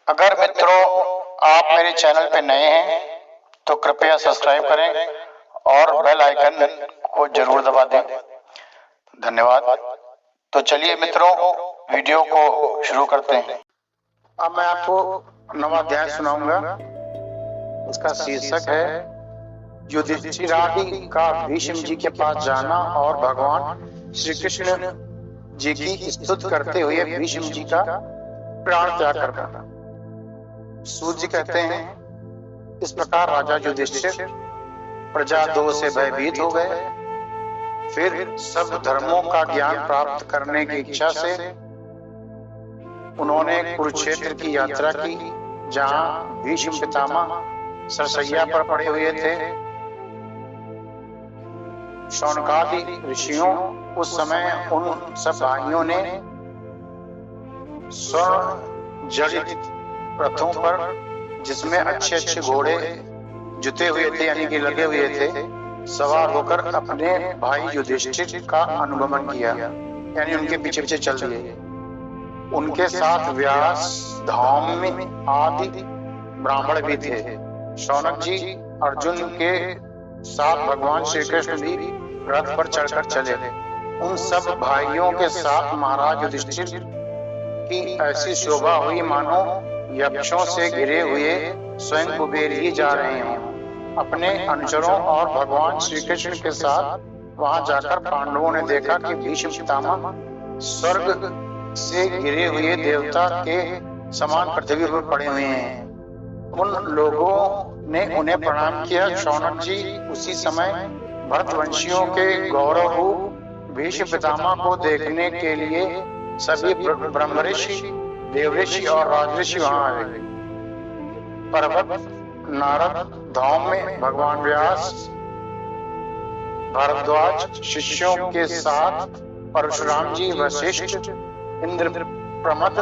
अगर मित्रों आप मेरे चैनल पे नए हैं तो कृपया सब्सक्राइब करें और बेल आइकन को जरूर दबा दें। धन्यवाद। तो चलिए मित्रों, वीडियो को शुरू करते हैं। अब मैं आपको नवा अध्याय सुनाऊंगा। इसका शीर्षक है युधिष्ठिरादि का भीष्म जी के पास जाना और भगवान श्री कृष्ण जी की स्तुति करते हुए भीष्म जी का प्राण त्याग करना। सूत जी कहते हैं, इस प्रकार राजा युधिष्ठिर प्रजा दोष से भयभीत हो गए। फिर सब धर्मों का ज्ञान प्राप्त करने की इच्छा से उन्होंने कुरुक्षेत्र की यात्रा की, जहां भीष्म पितामह सरसैया पर पड़े हुए थे। शौनकादि ऋषियों उस समय उन सब भाइयों ने स्वर्ण जड़ित रथों पर, जिसमें अच्छे अच्छे घोड़े जुते हुए थे यानी कि लगे हुए थे, सवार होकर अपने भाई युधिष्ठिर का अनुगमन किया, यानी उनके पीछे पीछे चल दिए। उनके साथ व्यास, धौम्य आदि ब्राह्मण भी थे। शौनक जी अर्जुन के साथ भगवान श्री कृष्ण भी रथ पर चढ़कर चले। उन सब भाइयों के साथ महाराज युधिष्ठिर की ऐसी शोभा हुई मानो यक्षों से घिरे हुए स्वयं कुबेर ही जा रहे हों। अपने अनुचरों और भगवान श्री कृष्ण के साथ वहां जाकर पांडवों ने देखा कि भीष्म पितामह स्वर्ग से गिरे हुए देवता के समान पृथ्वी पर पड़े हुए हैं। उन लोगों ने उन्हें प्रणाम किया। शौनक जी उसी समय भरतवंशियों के गौरव भीष्म पितामह को देखने के लिए सभी ब्रह्मऋषि, देवऋषि और राजऋषि वहां आए। पर्वत, नारद, धौम्य, भगवान व्यास, भारद्वाज शिष्यों के साथ परशुराम जी, वशिष्ठ, इंद्र प्रमद,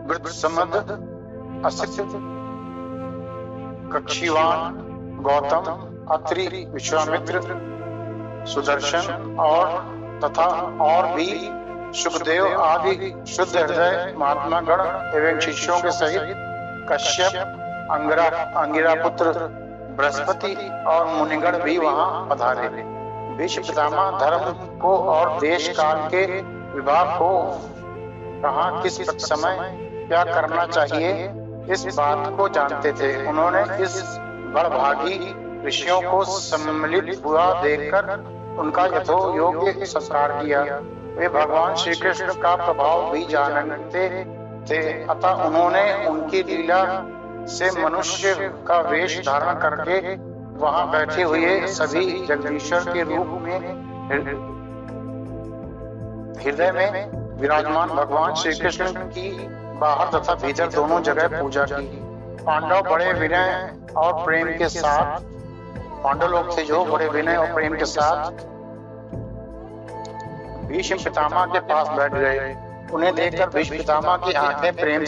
वृत्रसमद, असित, कक्षीवान, गौतम, अत्रि, विश्वामित्र, सुदर्शन और तथा और भी सुखदेव आदि शुद्ध हृदय महात्मा गण एवं शिष्यों के सहित कश्यप, अंगिरा पुत्र बृहस्पति और मुनिगण भी वहां पधारे। भीष्म पितामह धर्म को और देश काल के विभाग को, कहाँ किस समय क्या करना चाहिए, इस बात को जानते थे। उन्होंने इस बड़भागी ऋषियों को सम्मिलित हुआ देखकर उनका यथोयोग्य सत्कार किया। वे भगवान श्री कृष्ण का प्रभाव भी जानते थे, अतः उन्होंने उनकी लीला से मनुष्य का वेश धारण करके वहां बैठे हुए सभी जगदीश्वर के रूप में हृदय में विराजमान भगवान श्री कृष्ण की बाहर तथा भीतर दोनों जगह पूजा की। पांडव बड़े विनय और प्रेम के साथ, पांडव लोग थे जो बड़े विनय और प्रेम के साथ भीष्म पितामह के पास बैठ गए। उन्हें देखकर भीष्म पितामह की आंखें प्रेम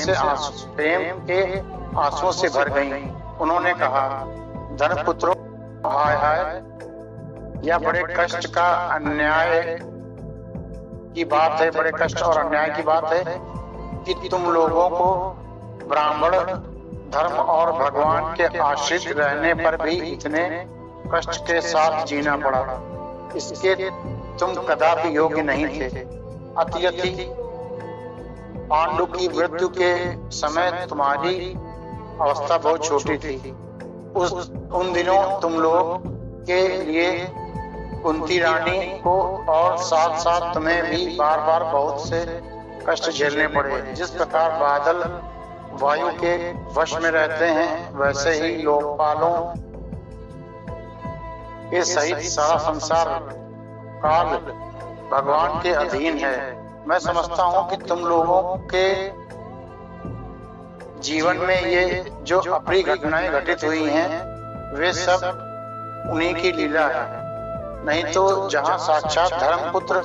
के आंसुओं से भर गईं। उन्होंने कहा, धर्मपुत्रों, हाय हाय, यह बड़े कष्ट का अन्याय की बात है, बड़े कष्ट और अन्याय की बात है कि तुम लोगों को ब्राह्मण धर्म और भगवान के आश्रित रहने पर भी इतने कष्ट के साथ जीना पड़ा। इसके तुम कदापि योग्य नहीं थे। अत्यति पांडु की मृत्यु के समय तुम्हारी अवस्था बहुत छोटी थी। उन दिनों तुम लोग के लिए कुंती रानी को और साथ साथ तुम्हें भी बार बार बहुत से कष्ट झेलने पड़े। जिस प्रकार बादल वायु के वश में रहते हैं, वैसे ही लोकपालों के सहित सारा संसार काल भगवान के अधीन है। मैं समझता हूँ कि तुम लोगों के जीवन में ये जो अप्रिय घटनाएं घटित हुई हैं, वे सब उन्हीं की लीला है। नहीं तो जहाँ साक्षात धर्मपुत्र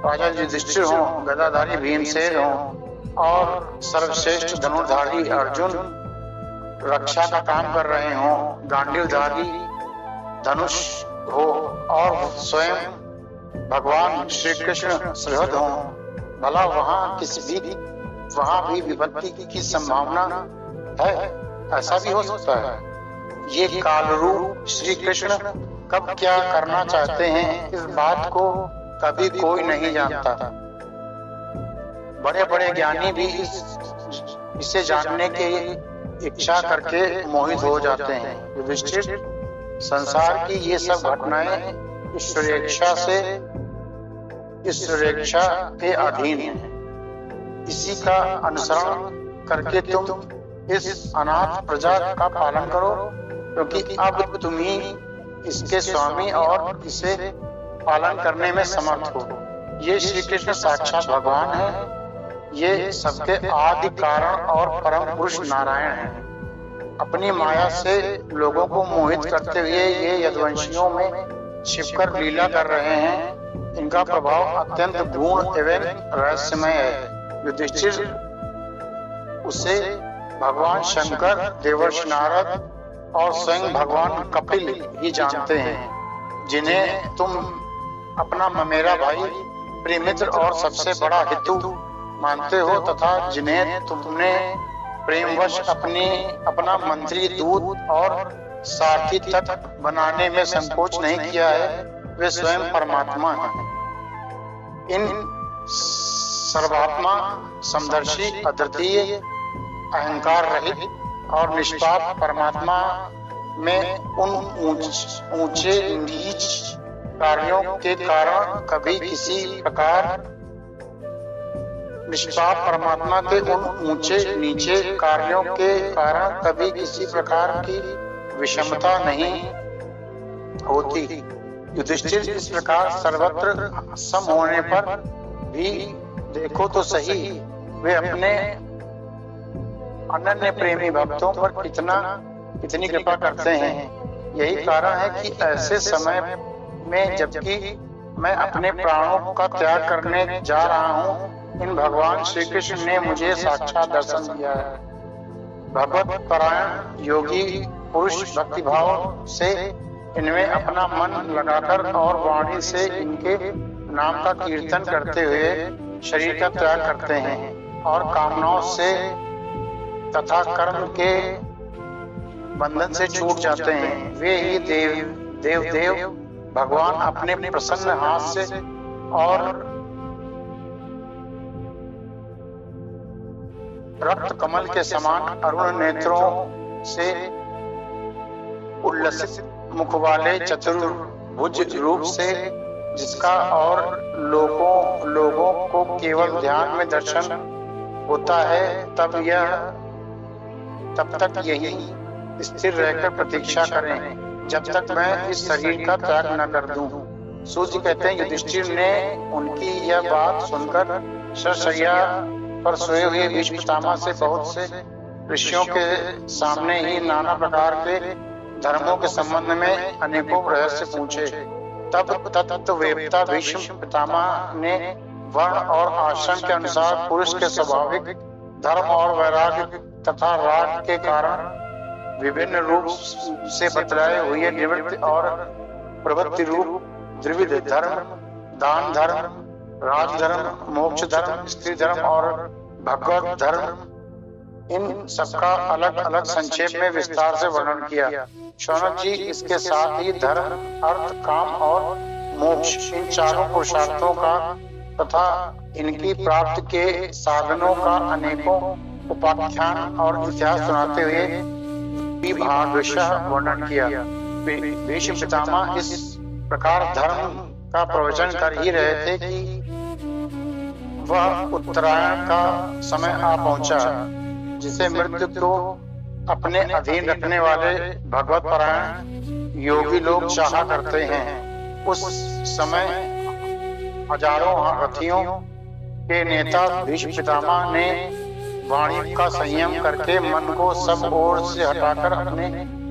राजा युधिष्ठिर हों, गदाधारी भीमसेन हों और सर्वश्रेष्ठ धनुर्धारी अर्जुन रक्षा का काम कर रहे हों, गांडीवधारी धनुष हो और स्वयं भगवान श्री कृष्ण सुहृद हों, भला वहां भी विपत्ति की संभावना है, ऐसा भी हो सकता है। ये कालरूप श्री कृष्ण कब क्या करना चाहते हैं, इस बात को कभी कोई नहीं जानता। बड़े बड़े ज्ञानी भी इसे जानने की इच्छा करके मोहित हो जाते हैं। युधिष्ठिर, संसार की ये सब घटनाएं ईश्वरेच्छा के अधीन है। इसी का अनुसरण करके तुम इस अनाथ प्रजा का पालन करो, क्योंकि अब तुम ही इसके स्वामी और इसे पालन करने में समर्थ हो। ये श्री कृष्ण साक्षात भगवान है। ये सबके आदि कारण और परम पुरुष नारायण हैं। अपनी माया से लोगों को मोहित करते हुए ये यदुवंशियों में छिपकर लीला कर रहे हैं। इनका प्रभाव अत्यंत गूढ़ एवं रहस्यमय है। युधिष्ठिर उसे भगवान शंकर, देवर्षि नारद और स्वयं भगवान कपिल ही जानते हैं, जिन्हें तुम अपना ममेरा भाई, प्रिय मित्र और सबसे बड़ा हितु मानते हो, तथा जिन्हें तुमने प्रेमवश अपना मंत्री, दूत और सारथी तक बनाने में संकोच नहीं किया है, वे स्वयं परमात्मा हैं। इन सर्वात्मा, समदर्शी, अद्वितीय, अहंकार रहित और निष्पाप परमात्मा में उन ऊंचे नीच कार्यों के कारण कभी किसी प्रकार निष्पाप परमात्मा के उन ऊंचे नीचे कार्यों के कारण कभी किसी प्रकार की विषमता नहीं होती। युधिष्ठिर, इस प्रकार सर्वत्र सम होने पर भी देखो तो सही, वे अपने अनन्य प्रेमी भक्तों पर कितनी कृपा करते हैं। यही कारण है कि ऐसे समय में, जबकि मैं अपने प्राणों का त्याग करने जा रहा हूँ, इन भगवान श्री कृष्ण ने मुझे साक्षात दर्शन दिया है। भगवत परायण योगी पुरुष भक्तिभाव से इनमें अपना मन लगाकर और वाणी से इनके नाम का कीर्तन करते हुए शरीर का त्याग करते हैं और कामनाओं से तथा कर्म के बंधन से छूट जाते हैं। वे ही देव भगवान अपने प्रसन्न हाथ से और रक्त कमल के समान अरुण नेत्रों से उल्लसित मुख वाले चतुर्भुज रूप से, जिसका और लोगों को केवल ध्यान में दर्शन होता है, तब तक यही स्थिर रहकर प्रतीक्षा करें जब तक मैं इस शरीर का त्याग न कर दूं। सूर्य कहते हैं, युधिष्ठिर ने उनकी यह बात सुनकर शरशैया पर सोए हुए भीष्म पितामह से बहुत से ऋषियों के सामने ही नाना प्रकार के धर्मों के संबंध में अनेकों रहस्य पूछे। तब तत्ववेत्ता भीष्म पितामह ने वर्ण और आश्रम के अनुसार पुरुष के स्वाभाविक धर्म और वैराग्य तथा राग के कारण विभिन्न रूप से बतलाए हुए निवृत्ति और प्रवृत्ति रूप द्विविध धर्म, दान धर्म, राजधर्म, मोक्ष धर्म, स्त्री धर्म और भगवत धर्म, इन सबका अलग अलग संक्षेप में विस्तार से वर्णन किया। शौनक जी इसके साथ ही धर्म, अर्थ, काम और मोक्ष, इन चारों पुरुषार्थों का तथा इनकी प्राप्ति के साधनों का अनेकों उपाख्यान और इतिहास सुनाते हुए भागवशः वर्णन किया। भीष्म पितामह इस प्रकार धर्म का प्रवचन कर ही रहे थे कि वह उत्तरायण का समय आ पहुंचा, जिसे मृत्यु को अपने अधीन रखने वाले भगवत परायण योगी लोग चाहा करते हैं। उस समय हजारों रथियों के नेता भीष्म पितामह ने वाणी का संयम करके मन को सब ओर से हटाकर अपने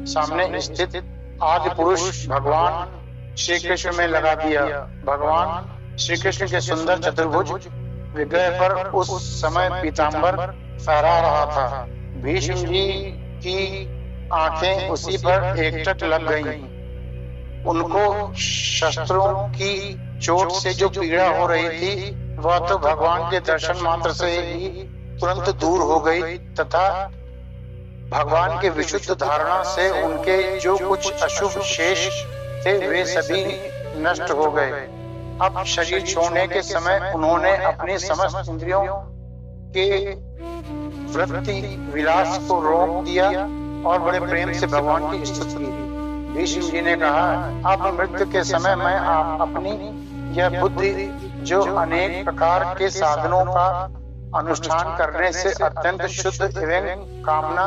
सामने स्थित आदि पुरुष भगवान श्री कृष्ण में लगा दिया। भगवान श्री कृष्ण के सुंदर चतुर्भुज विग्रह पर उस समय पीतांबर फहरा रहा था। भीष्म जी की आंखें उसी पर एकटक लग गईं। उनको शस्त्रों की चोट से जो पीड़ा हो रही थी वह तो भगवान के दर्शन मात्र से ही तुरंत दूर हो गई तथा भगवान के विशुद्ध धारणा से उनके जो कुछ अशुभ शेष थे वे सभी नष्ट हो गए। अब शरीर छोड़ने के समय उन्होंने अपनी समस्त इंद्रियों के वृत्ति विलास को रोक दिया और बड़े प्रेम से भगवान की स्तुति की। भीष्म जी ने कहा, अब मृत्यु के समय मैं अपनी यह बुद्धि जो अनेक प्रकार के साधनों का अनुष्ठान करने से अत्यंत शुद्ध एवं कामना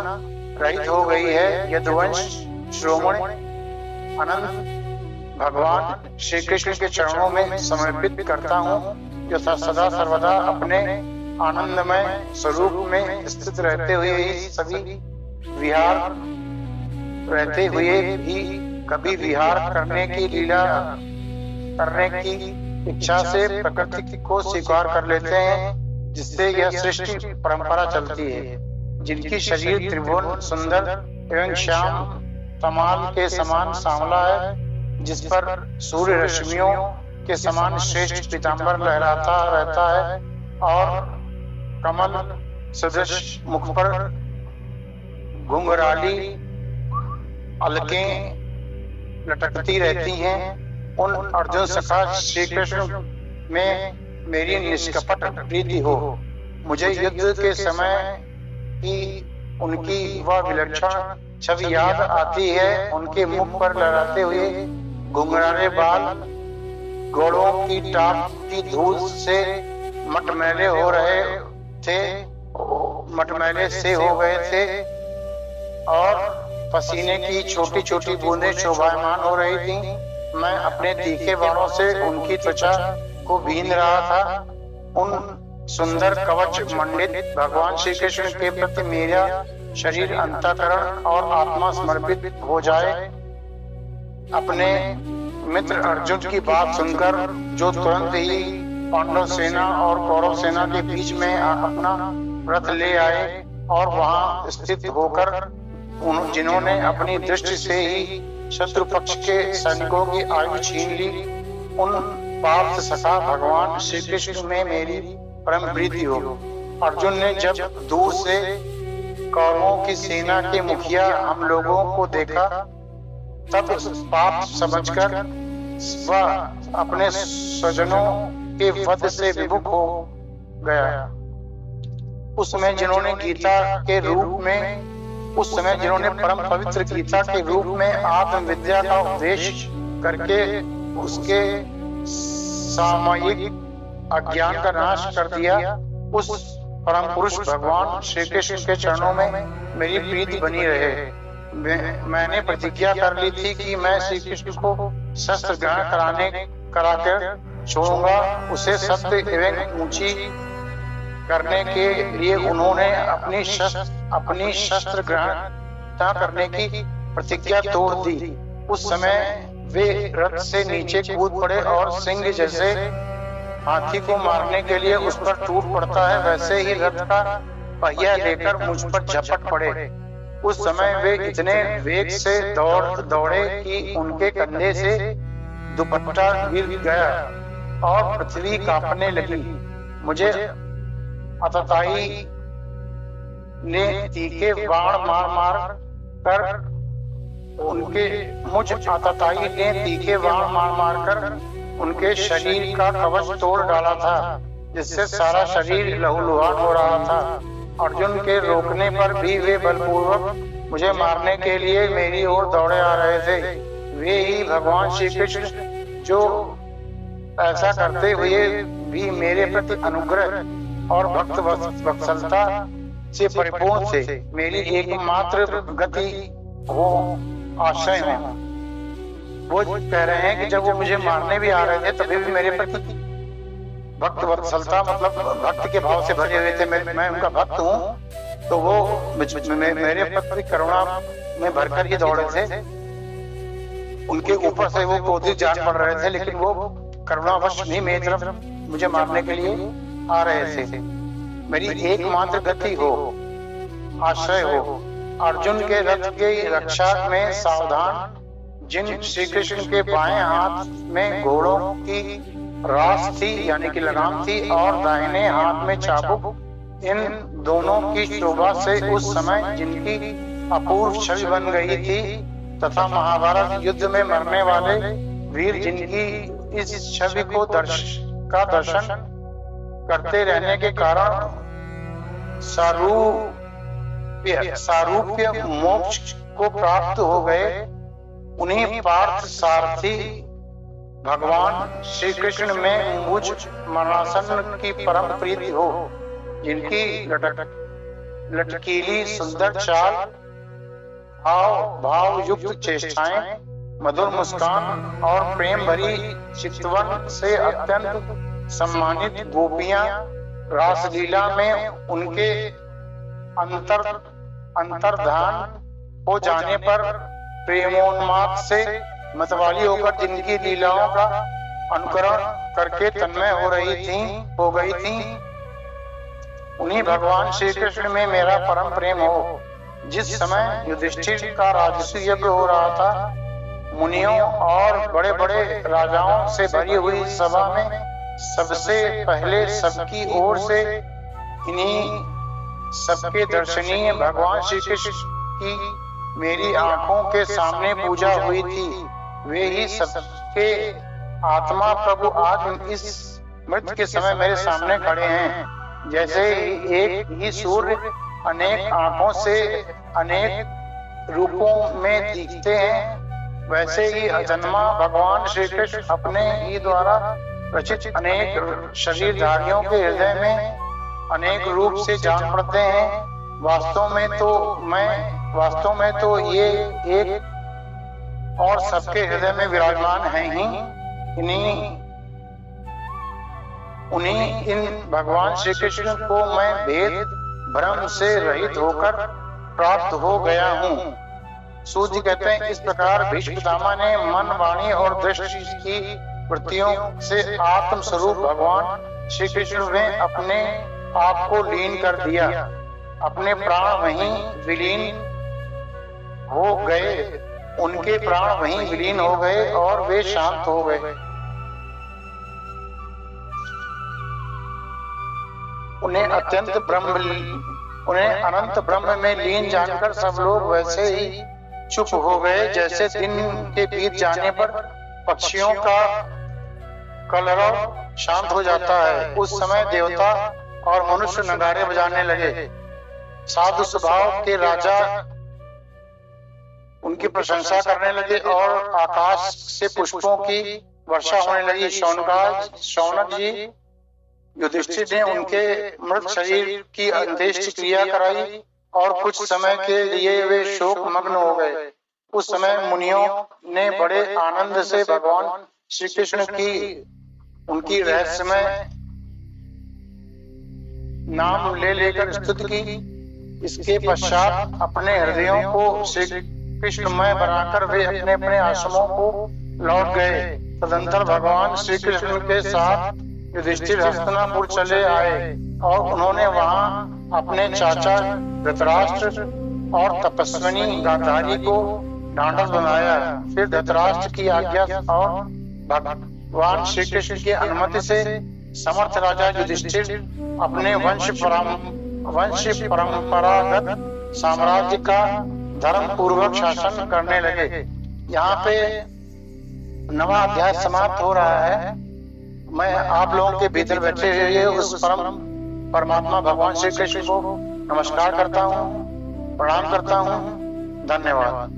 रहित हो गई है, यदुवंश श्रोमण अनंत भगवान श्री कृष्ण के चरणों में समर्पित करता हूँ, जो सदा सर्वदा अपने आनंदमय स्वरूप में स्थित रहते हुए ही सभी विहार रहते हुए भी कभी विहार करने की लीला करने की इच्छा से प्रकृति को स्वीकार कर लेते हैं, जिससे यह सृष्टि परंपरा चलती है। जिनकी शरीर त्रिभुवन सुंदर एवं श्याम तमाल के समान सांवला है, जिस पर सूर्य रश्मियों के समान श्रेष्ठ पीतांबर लहराता रहता है और कमल सदृश मुख पर घुंघराली अलकें लटकती रहती हैं, उन अर्जुन सखा श्री कृष्ण में मेरी निष्कपट प्रीति हो। मुझे युद्ध के समय की उनकी वह विलक्षण छवि याद आती है। उनके मुख पर लहराते हुए घुंघराले बाल घोड़ों की टाप की धूल से मटमैले हो रहे थे, मटमैले से हो गए थे और पसीने की छोटी छोटी बूंदें शोभायमान हो रही थी। मैं अपने तीखे बाणों से उनकी त्वचा को बीन रहा था। उन सुंदर कवच मंडित भगवान श्री कृष्ण के प्रति मेरा शरीर, अंतःकरण और आत्मा समर्पित हो जाए। अपने मित्र अर्जुन की बात सुनकर, जो तुरंत ही पांडव सेना और कौरव सेना के बीच में अपना रथ ले आए और वहां स्थित होकर जिन्होंने अपनी दृष्टि से ही शत्रु पक्ष के सैनिकों की आयु छीन ली, उन पार्थ सखा भगवान श्री कृष्ण में मेरी परम प्रीति हो। अर्जुन ने जब दूर से कौरवों की सेना के मुखिया हम लोगों को देखा, तब पाप समझकर वह अपने स्वजनों के वध से विमुख हो गया। उस समय जिन्होंने परम पवित्र गीता के रूप में आत्म विद्या का उपदेश करके उसके सामयिक अज्ञान का नाश कर दिया, उस परम पुरुष भगवान श्री कृष्ण के चरणों में मेरी प्रीति बनी रहे। मैंने प्रतिज्ञा कर ली थी कि मैं श्री कृष्ण को शस्त्र ग्रहण कराकर छोड़ूंगा। उसे सत्य एवं ऊंची करने के लिए उन्होंने अपनी शस्त्र ग्रहण करने की प्रतिज्ञा तोड़ दी। उस समय वे रथ से नीचे कूद पड़े और सिंह जैसे हाथी को मारने के लिए उस पर टूट पड़ता है, वैसे ही रथ का पहिया लेकर मुझ पर झपट पड़े। उस समय वे इतने वेग से दौड़े कि उनके कंधे से दुपट्टा गिर गया और पृथ्वी कांपने लगी। मुझे आतताई ने तीखे बाण मार कर उनके शरीर का कवच तोड़ डाला था, जिससे सारा शरीर लहूलुहान हो रहा था। अर्जुन के रोकने पर भी वे बलपूर्वक मुझे मारने के लिए मेरी ओर दौड़े आ रहे थे। वे ही भगवान श्री कृष्ण जो ऐसा करते हुए भी मेरे प्रति अनुग्रह और भक्त वत्सलता से परिपूर्ण थे। मेरी एकमात्र गति हो आश्रय हो। वो कह रहे हैं कि जब वो मुझे मारने भी आ रहे थे तभी भी मेरे प्रति भक्त वत्सलता, मतलब भक्त के भाव से भरे हुए थे। मैं उनका भक्त हूँ, तो वो मेरे प्रति करुणा में भरकर ही दौड़े थे। उनके ऊपर से वो क्रोधित जान पड़ रहे थे, लेकिन वो करुणावश भी मेरी तरफ मुझे मारने के लिए आ रहे थे। मेरी एकमात्र गति हो आश्रय हो। अर्जुन के रथ की रक्षा में सावधान जिन श्री कृष्ण के बाएं हाथ में घोड़ों की रास थी यानी कि लगाम थी और दाहिने हाथ में चाबुक। इन दोनों की शोभा से उस समय जिनकी अपूर्व छवि बन गई थी तथा महाभारत युद्ध में मरने वाले वीर जिनकी इस छवि को दर्शन करते रहने के कारण सारूप्य मोक्ष को प्राप्त हो गए, उन्हीं पार्थ सारथी भगवान श्री कृष्ण में मुझ मरणासन की परम प्रीति हो, जिनकी लटकीली सुंदर चाल, भाव युक्त चेष्टाएं, मधुर मुस्कान और प्रेम भरी चितवन से अत्यंत सम्मानित गोपियां रासलीला में उनके अंतर्धान हो जाने पर प्रेमोन्माद से मतवाली होकर जिनकी लीलाओं का अनुकरण करके तन्मय हो गई थी, उन्हीं भगवान श्री कृष्ण में मेरा परम प्रेम हो। जिस समय युधिष्ठिर का राजसूय यज्ञ हो रहा था, मुनियों और बड़े बड़े राजाओं से भरी हुई सभा में सबसे पहले सबकी ओर से इन्हीं सबके दर्शनीय भगवान श्री कृष्ण की मेरी आंखों के सामने पूजा हुई थी। वे ही सबके आत्मा प्रभु आज इस मृत्यु के समय मेरे सामने खड़े हैं। जैसे एक ही सूर्य अनेक आंखों से अनेक रूपों में दिखते हैं, वैसे ही अजन्मा भगवान श्री कृष्ण अपने ही द्वारा रचित अनेक शरीरधारियों के हृदय में अनेक रूप से जान पड़ते हैं। वास्तव में तो ये एक और सबके हृदय में विराजमान हैं ही। इन भगवान श्री कृष्ण को मैं भेद भ्रम से रहित होकर प्राप्त हो गया हूँ। सूत जी कहते हैं, इस प्रकार भीष्म पितामह ने मन, वाणी और दृष्टि की वृत्तियों से आत्म स्वरूप भगवान श्री कृष्ण में अपने आप को लीन कर दिया। अपने प्राण वहीं विलीन हो गए, उनके प्राण वहीं विलीन हो गए और वे शांत हो गए। उन्हें अनंत ब्रह्म में लीन जानकर सब लोग वैसे ही चुप हो गए जैसे दिन के बीत जाने पर पक्षियों का कलरव शांत हो जाता है। उस समय देवता और मनुष्य नगाड़े बजाने लगे। साधु स्वभाव के राजा उनकी प्रशंसा करने लगे और आकाश से पुष्पों की वर्षा होने लगी। शौनक जी युधिष्ठिर ने उनके मृत शरीर की अंत्येष्टि क्रिया कराई और कुछ समय के लिए वे शोक मग्न हो गए। उस समय मुनियों ने बड़े आनंद से भगवान श्री कृष्ण की उनकी रहस्यमय नाम ले लेकर स्तुति की। इसके पश्चात अपने हृदयों को श्री कृष्णमय बनाकर वे अपने अपने आश्रमों को लौट गए। तदंतर भगवान श्री कृष्ण के साथ युधिष्ठिर हस्तिनापुर चले आए और उन्होंने वहां अपने चाचा धृतराष्ट्र और तपस्विनी गांधारी को ढांढस बनाया। फिर धृतराष्ट्र की आज्ञा और भगवान श्री कृष्ण की अनुमति से समर्थ राजा युधिष्ठिर अपने वंश परंपरागत साम्राज्य का धर्म पूर्वक शासन करने लगे। यहाँ पे नवा अध्याय समाप्त हो रहा है। मैं आप लोगों के भीतर बैठे हुए उस परमात्मा भगवान श्री कृष्ण को नमस्कार करता हूँ, प्रणाम करता हूँ। धन्यवाद।